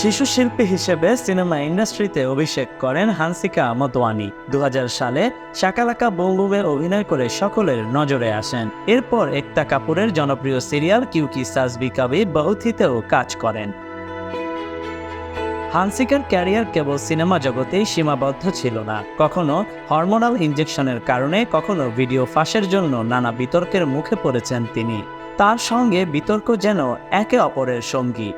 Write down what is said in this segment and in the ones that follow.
শিশু শিল্পী হিসেবে সিনেমা ইন্ডাস্ট্রিতে অভিষেক করেন হানসিকা মতওয়ানি। 2000 সালে শাকালাকা বুম বুমে অভিনয় করে সকলের নজরে আসেন। এরপর একতা কাপুরের জনপ্রিয় সিরিয়াল কিউকি সাস ভি কভি বহু থিতেও কাজ করেন। হানসিকার ক্যারিয়ার কেবল সিনেমা জগতেই সীমাবদ্ধ ছিল না। কখনো হরমোনাল ইনজেকশনের কারণে, কখনো ভিডিও ফাঁসের জন্য নানা বিতর্কের মুখে পড়েছেন তিনি। তার সঙ্গে বিতর্ক যেন একে অপরের সঙ্গী।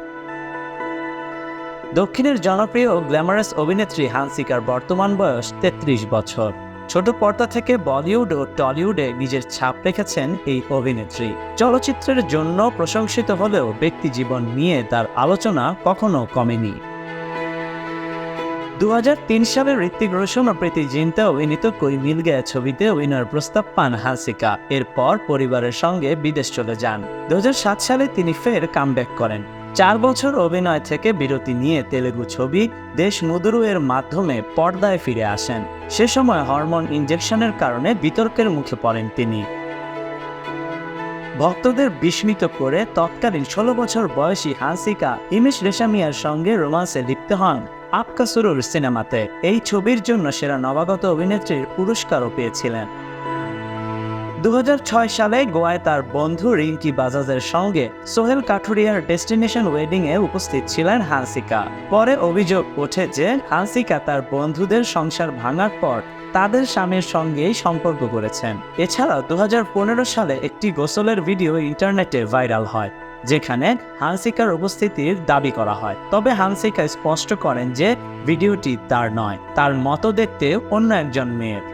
দক্ষিণের জনপ্রিয় ও গ্ল্যামারাস অভিনেত্রী হানসিকার বর্তমান বয়স 33 বছর। ছোট পর্দা থেকে বলিউড ও টলিউডে নিজের ছাপ রেখেছেন এই অভিনেত্রী। চলচ্চিত্রের জন্য প্রশংসিত হলেও ব্যক্তিজীবন নিয়ে তার আলোচনা কখনো কমেনি। 2003 সালে ঋত্বিক রোশন ও প্রীতি জিন্তা অভিনীত কোই মিল গয়া ছবিতে অভিনয়ের প্রস্তাব পান হানসিকা। এরপর পরিবারের সঙ্গে বিদেশ চলে যান। 2007 সালে তিনি ফের কামব্যাক করেন। 4 বছর অভিনয় থেকে বিরতি নিয়ে তেলেগু ছবি দেশ মুদুরু এর মাধ্যমে পর্দায় ফিরে আসেন। সে সময় হরমোন ইনজেকশনের কারণে বিতর্কের মুখে পড়েন তিনি। ভক্তদের বিস্মিত করে তৎকালীন 16 বছর বয়সী হানসিকা হিমেশ রেশামিয়ার সঙ্গে রোমান্সে লিপ্ত হন আপকা সুরুর সিনেমাতে। এই ছবির জন্য সেরা নবাগত অভিনেত্রীর পুরস্কারও পেয়েছিলেন। 2006 সালে গোয়ায় তার বন্ধু রিঙ্কি বাজাজের সঙ্গে সোহেল কাঠুরিয়ার ডেস্টিনেশন ওয়েডিংয়ে উপস্থিত ছিলেন হানসিকা। পরে অভিযোগ ওঠে যে হানসিকা তার বন্ধুদের সংসার ভাঙার পর তাদের স্বামীর সঙ্গেই সম্পর্ক করেছেন। এছাড়াও 2015 সালে একটি গোসলের ভিডিও ইন্টারনেটে ভাইরাল হয়, যেখানে হানসিকার উপস্থিতির দাবি করা হয়। তবে হানসিকা স্পষ্ট করেন যে ভিডিওটি তার নয়, তার মতো দেখতে অন্য একজন মেয়ের।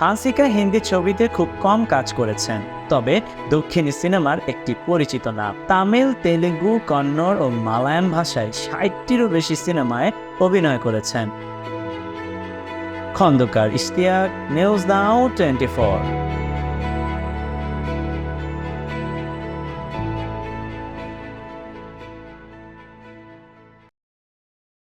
হানসিকা হিন্দি ছবিতে খুব কম কাজ করেছেন, তবে দক্ষিণী সিনেমার একটি পরিচিত নাম। তামিল, তেলেগু, কন্নড় ও মালায়ান ভাষায় 60টিরও বেশি সিনেমায় অভিনয় করেছেন। Khandakar Ishtiaq, news now 24।